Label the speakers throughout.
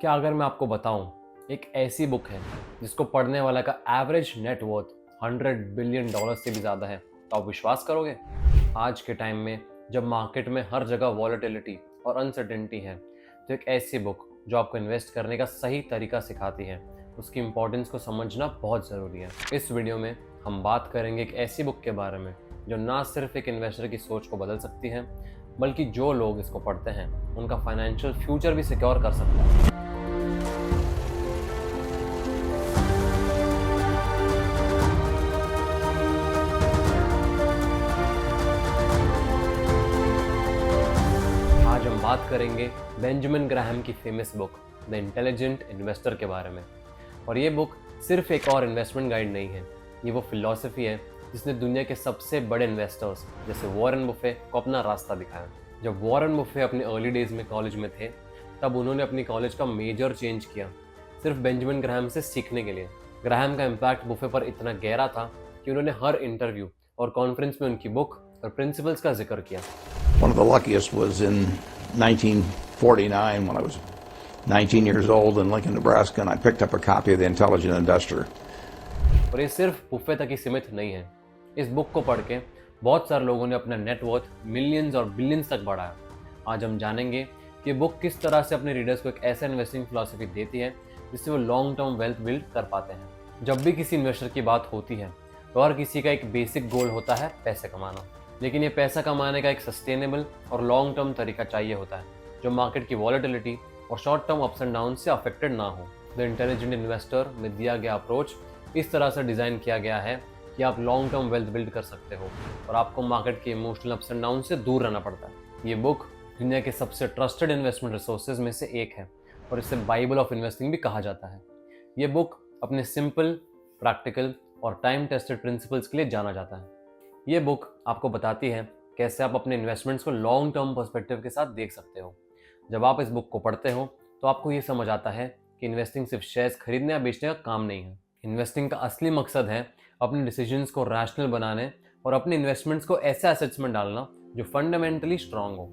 Speaker 1: क्या अगर मैं आपको बताऊं, एक ऐसी बुक है जिसको पढ़ने वाला का एवरेज नेट वर्थ $100 बिलियन से भी ज़्यादा है, तो आप विश्वास करोगे? आज के टाइम में जब मार्केट में हर जगह वॉलेटिलिटी और अनसर्टेनिटी है, तो एक ऐसी बुक जो आपको इन्वेस्ट करने का सही तरीका सिखाती है, उसकी इंपॉर्टेंस को समझना बहुत ज़रूरी है। इस वीडियो में हम बात करेंगे एक ऐसी बुक के बारे में जो ना सिर्फ एक इन्वेस्टर की सोच को बदल सकती है, बल्कि जो लोग इसको पढ़ते हैं उनका फाइनेंशियल फ्यूचर भी सिक्योर कर सकता है। आज हम बात करेंगे बेंजामिन ग्राहम की famous book the intelligent investor के बारे में। और ये बुक सिर्फ एक और इन्वेस्टमेंट गाइड नहीं है, ये वो फिलॉसफी है जिसने दुनिया के सबसे बड़े इन्वेस्टर्स जैसे वॉरेन बुफे को अपना रास्ता दिखाया। जब वॉरेन बुफे अपने अर्ली डेज में कॉलेज में थे, तब उन्होंने अपनी कॉलेज का मेजर चेंज किया सिर्फ बेंजामिन ग्राहम से सीखने के लिए। ग्राहम का इम्पैक्ट बुफे पर इतना गहरा था कि उन्होंने हर इंटरव्यू और कॉन्फ्रेंस में उनकी बुक और प्रिंसिपल्स का जिक्र किया।
Speaker 2: One of the luckiest was in 1949 when I was 19 years old in Lincoln, Nebraska, and I picked up a copy of The Intelligent Investor.
Speaker 1: और ये सिर्फ बुफे तक ही सीमित नहीं है। इस बुक को पढ़ के बहुत सारे लोगों ने अपना नेटवर्थ मिलियंस और बिलियंस तक बढ़ाया। आज हम जानेंगे कि बुक किस तरह से अपने रीडर्स को एक ऐसा इन्वेस्टिंग फिलॉसफी देती है जिससे वो लॉन्ग टर्म वेल्थ बिल्ड कर पाते हैं। जब भी किसी इन्वेस्टर की बात होती है तो हर किसी का एक बेसिक गोल होता है पैसे कमाना, लेकिन ये पैसा कमाने का एक सस्टेनेबल और लॉन्ग टर्म तरीका चाहिए होता है जो मार्केट की वॉलेटिलिटी और short term ups and down से अफेक्टेड ना हो। द इंटेलिजेंट इन्वेस्टर में दिया गया अप्रोच इस तरह से डिज़ाइन किया गया है कि आप लॉन्ग टर्म वेल्थ बिल्ड कर सकते हो और आपको मार्केट के इमोशनल अप्स एंड डाउन से दूर रहना पड़ता है। ये बुक दुनिया के सबसे ट्रस्टेड इन्वेस्टमेंट रिसोर्सेज में से एक है और इसे बाइबल ऑफ इन्वेस्टिंग भी कहा जाता है। ये बुक अपने सिंपल, प्रैक्टिकल और टाइम टेस्टेड प्रिंसिपल्स के लिए जाना जाता है। ये बुक आपको बताती है कैसे आप अपने इन्वेस्टमेंट्स को लॉन्ग टर्म पर्सपेक्टिव के साथ देख सकते हो। जब आप इस बुक को पढ़ते हो तो आपको ये समझ आता है कि इन्वेस्टिंग सिर्फ शेयर्स खरीदने या बेचने का काम नहीं है। इन्वेस्टिंग का असली मकसद है अपने डिसीजंस को रैशनल बनाने और अपने इन्वेस्टमेंट्स को ऐसे एसेट्स में डालना जो फंडामेंटली स्ट्रांग हो।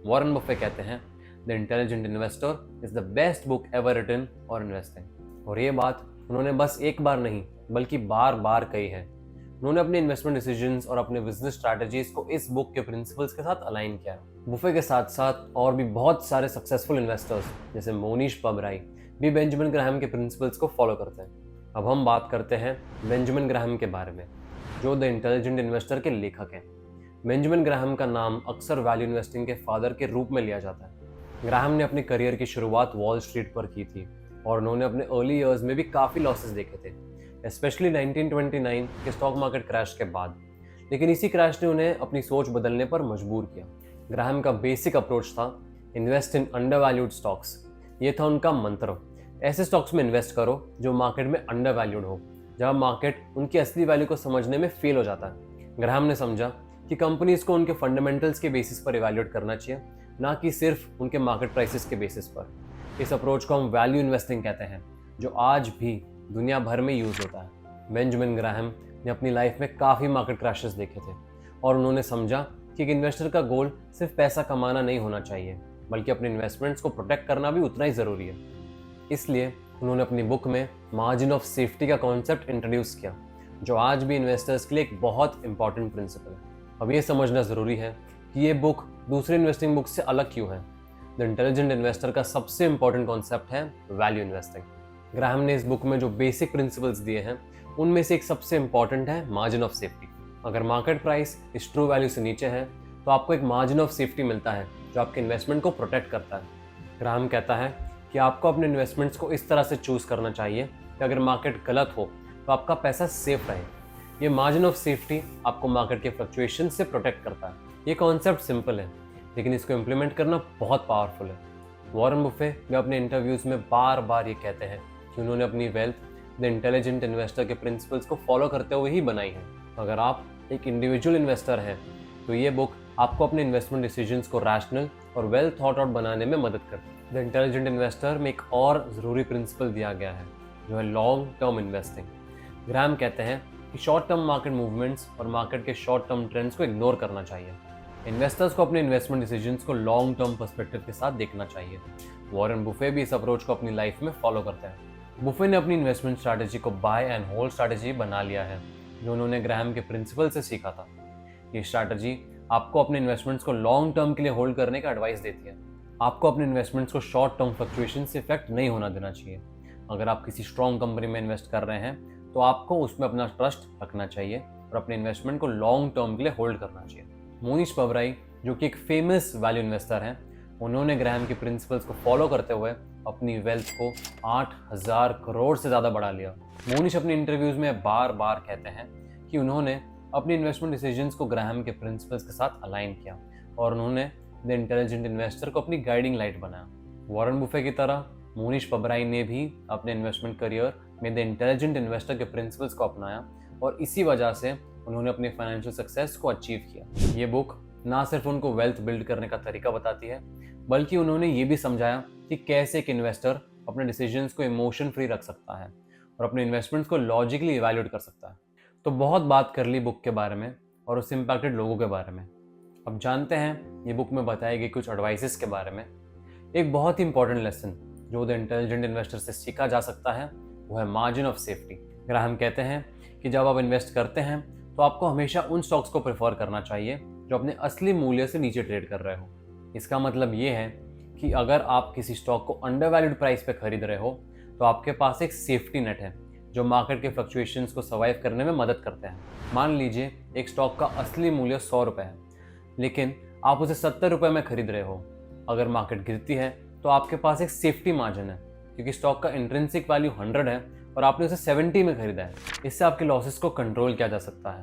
Speaker 1: वॉरेन बफे कहते हैं the intelligent investor is the best book ever written on investing. और ये बात उन्होंने बस एक बार नहीं बल्कि बार बार कही है। उन्होंने अपने इन्वेस्टमेंट डिसीजंस और अपने बिजनेस स्ट्रैटेजीज को इस बुक के प्रिंसिपल्स के साथ अलाइन किया है। बुफे के साथ साथ और भी बहुत सारे सक्सेसफुल इन्वेस्टर्स जैसे मोनीश पबराई भी बेंजामिन ग्राहम के प्रिंसिपल्स को फॉलो करते हैं। अब हम बात करते हैं बेंजामिन ग्राहम के बारे में, जो द इंटेलिजेंट इन्वेस्टर के लेखक हैं। बेंजामिन ग्राहम का नाम अक्सर वैल्यू इन्वेस्टिंग के फादर के रूप में लिया जाता है। ग्राहम ने अपनी करियर की शुरुआत वॉल स्ट्रीट पर की थी और उन्होंने अपने अर्ली ईयर्स में भी काफ़ी लॉसेस देखे थे, स्पेशली 1929 के स्टॉक मार्केट क्रैश के बाद। लेकिन इसी क्रैश ने उन्हें अपनी सोच बदलने पर मजबूर किया। ग्राहम का बेसिक अप्रोच था इन्वेस्ट इन अंडरवैल्यूड स्टॉक्स। ये था उनका मंत्र। ऐसे स्टॉक्स में इन्वेस्ट करो जो मार्केट में अंडरवैल्यूड हो, जब मार्केट उनकी असली वैल्यू को समझने में फेल हो जाता है। ग्राहम ने समझा कि कंपनीज को उनके फंडामेंटल्स के बेसिस पर इवैल्यूएट करना चाहिए, ना कि सिर्फ उनके मार्केट प्राइसेस के बेसिस पर। इस अप्रोच को हम वैल्यू इन्वेस्टिंग कहते हैं, जो आज भी दुनिया भर में यूज होता है। बेंजामिन ग्राहम ने अपनी लाइफ में काफ़ी मार्केट क्रैशेस देखे थे और उन्होंने समझा कि एक इन्वेस्टर का गोल सिर्फ पैसा कमाना नहीं होना चाहिए, बल्कि अपने इन्वेस्टमेंट्स को प्रोटेक्ट करना भी उतना ही ज़रूरी है। इसलिए उन्होंने अपनी बुक में मार्जिन ऑफ सेफ्टी का कॉन्सेप्ट इंट्रोड्यूस किया, जो आज भी इन्वेस्टर्स के लिए एक बहुत इंपॉर्टेंट प्रिंसिपल है। अब ये समझना ज़रूरी है कि ये बुक दूसरे इन्वेस्टिंग बुक से अलग क्यों है। द इंटेलिजेंट इन्वेस्टर का सबसे इंपॉर्टेंट कॉन्सेप्ट है वैल्यू इन्वेस्टिंग। ग्राहम ने इस बुक में जो बेसिक प्रिंसिपल्स दिए हैं उनमें से एक सबसे इंपॉर्टेंट है मार्जिन ऑफ सेफ्टी। अगर मार्केट प्राइस इस ट्रू वैल्यू से नीचे है तो आपको एक मार्जिन ऑफ सेफ्टी मिलता है जो आपके इन्वेस्टमेंट को प्रोटेक्ट करता है। ग्राहम कहता है कि आपको अपने इन्वेस्टमेंट्स को इस तरह से चूज करना चाहिए कि अगर मार्केट गलत हो तो आपका पैसा सेफ रहे। ये मार्जिन ऑफ सेफ्टी आपको मार्केट के फ्लक्चुएशन से प्रोटेक्ट करता है। ये कॉन्सेप्ट सिंपल है, लेकिन इसको इम्प्लीमेंट करना बहुत पावरफुल है। वॉरेन बुफे भी अपने इंटरव्यूज में बार बार ये कहते हैं कि उन्होंने अपनी वेल्थ द इंटेलिजेंट इन्वेस्टर के प्रिंसिपल्स को फॉलो करते हुए ही बनाई है। अगर आप एक इंडिविजुअल इन्वेस्टर हैं तो ये बुक आपको अपने इन्वेस्टमेंट डिसीजंस को रैशनल और वेल थॉट आउट बनाने में मदद करती है। द इंटेलिजेंट इन्वेस्टर में एक और ज़रूरी प्रिंसिपल दिया गया है जो है लॉन्ग टर्म इन्वेस्टिंग। ग्राहम कहते हैं कि शॉर्ट टर्म मार्केट मूवमेंट्स और मार्केट के शॉर्ट टर्म ट्रेंड्स को इग्नोर करना चाहिए। इन्वेस्टर्स को अपने इन्वेस्टमेंट डिसीजंस को लॉन्ग टर्म पर्सपेक्टिव के साथ देखना चाहिए। वॉरेन बुफे भी इस अप्रोच को अपनी लाइफ में फॉलो करते हैं। बुफे ने अपनी इन्वेस्टमेंट स्ट्रैटेजी को बाय एंड होल्ड स्ट्रैटेजी बना लिया है, जो उन्होंने ग्राहम के प्रिंसिपल से सीखा था। ये स्ट्रैटेजी आपको अपने इन्वेस्टमेंट्स को लॉन्ग टर्म के लिए होल्ड करने का एडवाइस देती है। आपको अपने इन्वेस्टमेंट्स को शॉर्ट टर्म फ्लक्चुएशन से इफेक्ट नहीं होना देना चाहिए। अगर आप किसी स्ट्रॉन्ग कंपनी में इन्वेस्ट कर रहे हैं तो आपको उसमें अपना ट्रस्ट रखना चाहिए और अपने इन्वेस्टमेंट को लॉन्ग टर्म के लिए होल्ड करना चाहिए। मोनिश पबराई, जो कि एक फेमस वैल्यू इन्वेस्टर हैं, उन्होंने ग्राहम के प्रिंसिपल्स को फॉलो करते हुए अपनी वेल्थ को 8,000 करोड़ से ज़्यादा बढ़ा लिया। मोनिश अपने इंटरव्यूज में बार बार कहते हैं कि उन्होंने अपनी इन्वेस्टमेंट डिसीजंस को ग्राहम के प्रिंसिपल्स के साथ अलाइन किया और उन्होंने द इंटेलिजेंट इन्वेस्टर को अपनी गाइडिंग लाइट बनाया। वॉरेन बुफे की तरह मोनिश पबराई ने भी अपने इन्वेस्टमेंट करियर में द इंटेलिजेंट इन्वेस्टर के प्रिंसिपल्स को अपनाया और इसी वजह से उन्होंने अपनी फाइनेंशियल सक्सेस को अचीव किया। ये बुक ना सिर्फ उनको वेल्थ बिल्ड करने का तरीका बताती है, बल्कि उन्होंने ये भी समझाया कि कैसे एक इन्वेस्टर अपने डिसीजंस को इमोशन फ्री रख सकता है और अपने इन्वेस्टमेंट्स को लॉजिकली इवैल्यूएट कर सकता है। तो बहुत बात कर ली बुक के बारे में और उस इम्पैक्टेड लोगों के बारे में। अब जानते हैं ये बुक में बताई गई कुछ एडवाइसेस के बारे में। एक बहुत ही इंपॉर्टेंट लेसन जो द इंटेलिजेंट इन्वेस्टर से सीखा जा सकता है वो है मार्जिन ऑफ सेफ्टी। ग्राहम कहते हैं कि जब आप इन्वेस्ट करते हैं तो आपको हमेशा उन स्टॉक्स को प्रेफर करना चाहिए जो अपने असली मूल्य से नीचे ट्रेड कर रहे हो। इसका मतलब ये है कि अगर आप किसी स्टॉक को अंडर वैल्यूड प्राइस पे खरीद रहे हो तो आपके पास एक सेफ्टी नेट है जो मार्केट के फ्लक्चुएशंस को सर्वाइव करने में मदद करते हैं। मान लीजिए एक स्टॉक का असली मूल्य 100 रुपये है, लेकिन आप उसे 70 रुपये में खरीद रहे हो। अगर मार्केट गिरती है तो आपके पास एक सेफ्टी मार्जिन है, क्योंकि स्टॉक का इंट्रिंसिक वैल्यू 100 है और आपने उसे 70 में खरीदा है। इससे आपके लॉसेस को कंट्रोल किया जा सकता है।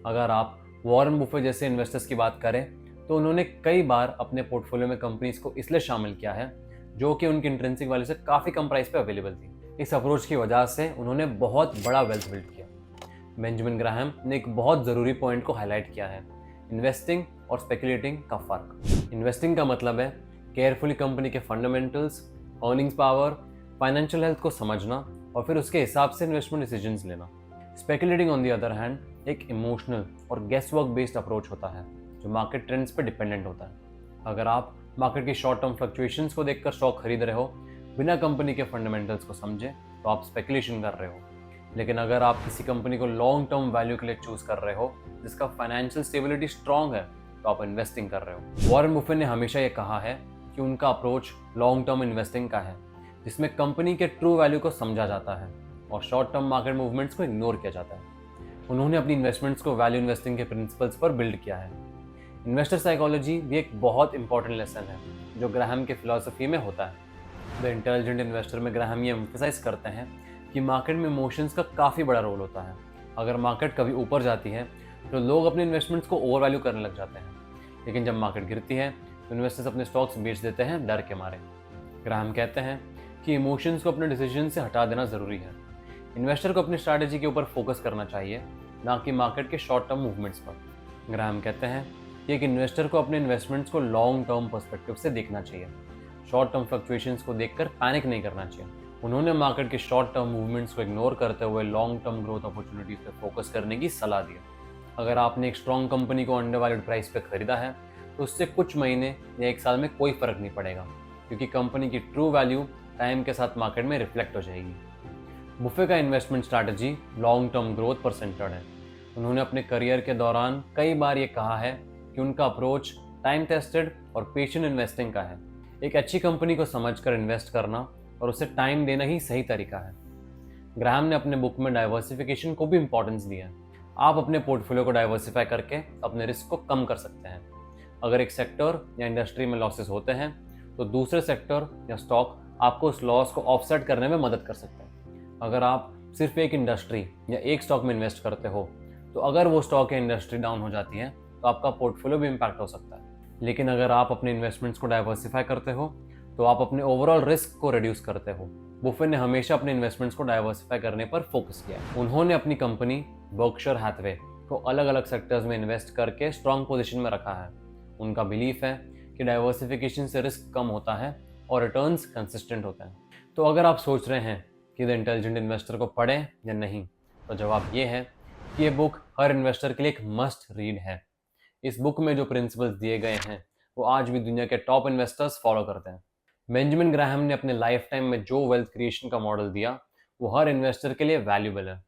Speaker 1: अगर आप वॉरेन बुफे जैसे इन्वेस्टर्स की बात करें तो उन्होंने कई बार अपने पोर्टफोलियो में कंपनीज को इसलिए शामिल किया है जो कि उनकी इंट्रिंसिक वैल्यू से काफ़ी कम प्राइस पे अवेलेबल थी। इस अप्रोच की वजह से उन्होंने बहुत बड़ा वेल्थ बिल्ड किया। बेंजामिन ग्राहम ने एक बहुत ज़रूरी पॉइंट को हाईलाइट किया है, इन्वेस्टिंग और स्पेकुलेटिंग का फ़र्क। इन्वेस्टिंग का मतलब है केयरफुली कंपनी के fundamentals, earnings power, financial health को समझना और फिर उसके हिसाब से इन्वेस्टमेंट डिसीजंस लेना। Speculating on the other hand एक इमोशनल और गेस वर्क बेस्ड अप्रोच होता है जो मार्केट ट्रेंड्स पर डिपेंडेंट होता है। अगर आप मार्केट की शॉर्ट टर्म फ्लक्चुएशंस को देखकर स्टॉक खरीद रहे हो बिना कंपनी के फंडामेंटल्स को समझे तो आप स्पेकुलेशन कर रहे हो। लेकिन अगर आप किसी कंपनी को लॉन्ग टर्म वैल्यू के लिए चूज कर रहे हो जिसका फाइनेंशियल स्टेबिलिटी स्ट्रांग है तो आप इन्वेस्टिंग कर रहे हो। वॉरेन बुफे ने हमेशा ये कहा है कि उनका अप्रोच लॉन्ग टर्म इन्वेस्टिंग का है, जिसमें कंपनी के ट्रू वैल्यू को समझा जाता है और शॉर्ट टर्म मार्केट मूवमेंट्स को इग्नोर किया जाता है। उन्होंने अपनी इन्वेस्टमेंट्स को वैल्यू इन्वेस्टिंग के प्रिंसिपल्स पर बिल्ड किया है। इन्वेस्टर साइकोलॉजी भी एक बहुत इंपॉर्टेंट लेसन है जो ग्राहम की फिलॉसफी में होता है। द इंटेलिजेंट इन्वेस्टर में ग्राहम ये एम्फसाइज करते हैं कि मार्केट में इमोशंस का काफ़ी बड़ा रोल होता है। अगर मार्केट कभी ऊपर जाती है तो लोग अपने इन्वेस्टमेंट्स को ओवर वैल्यू करने लग जाते हैं, लेकिन जब मार्केट गिरती है तो इन्वेस्टर्स अपने स्टॉक्स बेच देते हैं डर के मारे। ग्राहम कहते हैं कि इमोशंस को अपने डिसीजन से हटा देना ज़रूरी है। इन्वेस्टर को अपनी स्ट्रैटेजी के ऊपर फोकस करना चाहिए, ना कि मार्केट के शॉर्ट टर्म मूवमेंट्स पर। ग्राहम कहते हैं कि एक इन्वेस्टर को अपने इन्वेस्टमेंट्स को लॉन्ग टर्म पर्सपेक्टिव से देखना चाहिए। शॉर्ट टर्म फ्लक्चुएशंस को देखकर पैनिक नहीं करना चाहिए। उन्होंने मार्केट के शॉर्ट टर्म मूवमेंट्स को इग्नोर करते हुए लॉन्ग टर्म ग्रोथ अपॉर्चुनिटीज पर फोकस करने की सलाह दी। अगर आपने एक स्ट्रॉन्ग कंपनी को अंडर वैल्यूड प्राइस पे खरीदा है तो उससे कुछ महीने या एक साल में कोई फर्क नहीं पड़ेगा, क्योंकि कंपनी की ट्रू वैल्यू टाइम के साथ मार्केट में रिफ्लेक्ट हो जाएगी। बुफे का investment strategy long term growth पर सेंटर्ड है। उन्होंने अपने करियर के दौरान कई बार ये कहा है कि उनका अप्रोच टाइम टेस्टेड और पेशेंट इन्वेस्टिंग का है। एक अच्छी कंपनी को समझकर इन्वेस्ट करना और उसे टाइम देना ही सही तरीका है। ग्राहम ने अपने बुक में डाइवर्सिफिकेशन को भी इंपॉर्टेंस दिया है। आप अपने पोर्टफोलियो को डाइवर्सिफाई करके अपने रिस्क को कम कर सकते हैं। अगर एक सेक्टर या इंडस्ट्री में लॉसेस होते हैं तो दूसरे सेक्टर या स्टॉक आपको उस लॉस को ऑफसेट करने में मदद कर सकते हैं। अगर आप सिर्फ एक इंडस्ट्री या एक स्टॉक में इन्वेस्ट करते हो तो अगर वो स्टॉक या इंडस्ट्री डाउन हो जाती है तो आपका पोर्टफोलियो भी इम्पैक्ट हो सकता है। लेकिन अगर आप अपने इन्वेस्टमेंट्स को डाइवर्सिफाई करते हो तो आप अपने ओवरऑल रिस्क को रिड्यूस करते हो। बुफे ने हमेशा अपने इन्वेस्टमेंट्स को डाइवर्सिफाई करने पर फोकस किया। उन्होंने अपनी कंपनी बर्कशायर हैथवे को अलग अलग सेक्टर्स में इन्वेस्ट करके स्ट्रॉन्ग पोजीशन में रखा है। उनका बिलीफ है कि डाइवर्सिफिकेशन से रिस्क कम होता है और रिटर्न्स कंसिस्टेंट होते हैं। तो अगर आप सोच रहे हैं कि द इंटेलिजेंट इन्वेस्टर को पढ़ें या नहीं, तो जवाब ये है कि ये बुक हर इन्वेस्टर के लिए एक मस्ट रीड है। इस बुक में जो प्रिंसिपल्स दिए गए हैं वो आज भी दुनिया के टॉप इन्वेस्टर्स फॉलो करते हैं। बेंजामिन ग्राहम ने अपने लाइफ टाइम में जो वेल्थ क्रिएशन का मॉडल दिया वो हर इन्वेस्टर के लिए वैल्यूबल है।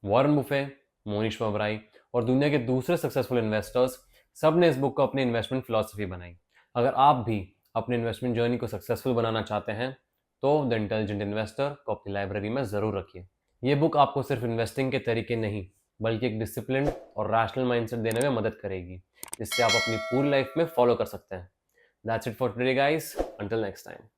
Speaker 1: वॉरेन बुफे, मोनिश मबराई और दुनिया के दूसरे सक्सेसफुल इन्वेस्टर्स सब ने इस बुक को अपनी इन्वेस्टमेंट फिलॉसफी बनाई। अगर आप भी अपनी इन्वेस्टमेंट जर्नी को सक्सेसफुल बनाना चाहते हैं तो द इंटेलिजेंट इन्वेस्टर को अपनी लाइब्रेरी में ज़रूर रखिए। ये बुक आपको सिर्फ इन्वेस्टिंग के तरीके नहीं बल्कि एक डिसिप्लिन और रैशनल माइंडसेट देने में मदद करेगी, जिससे आप अपनी पूरी लाइफ में फॉलो कर सकते हैं। That's it for today guys, until next time.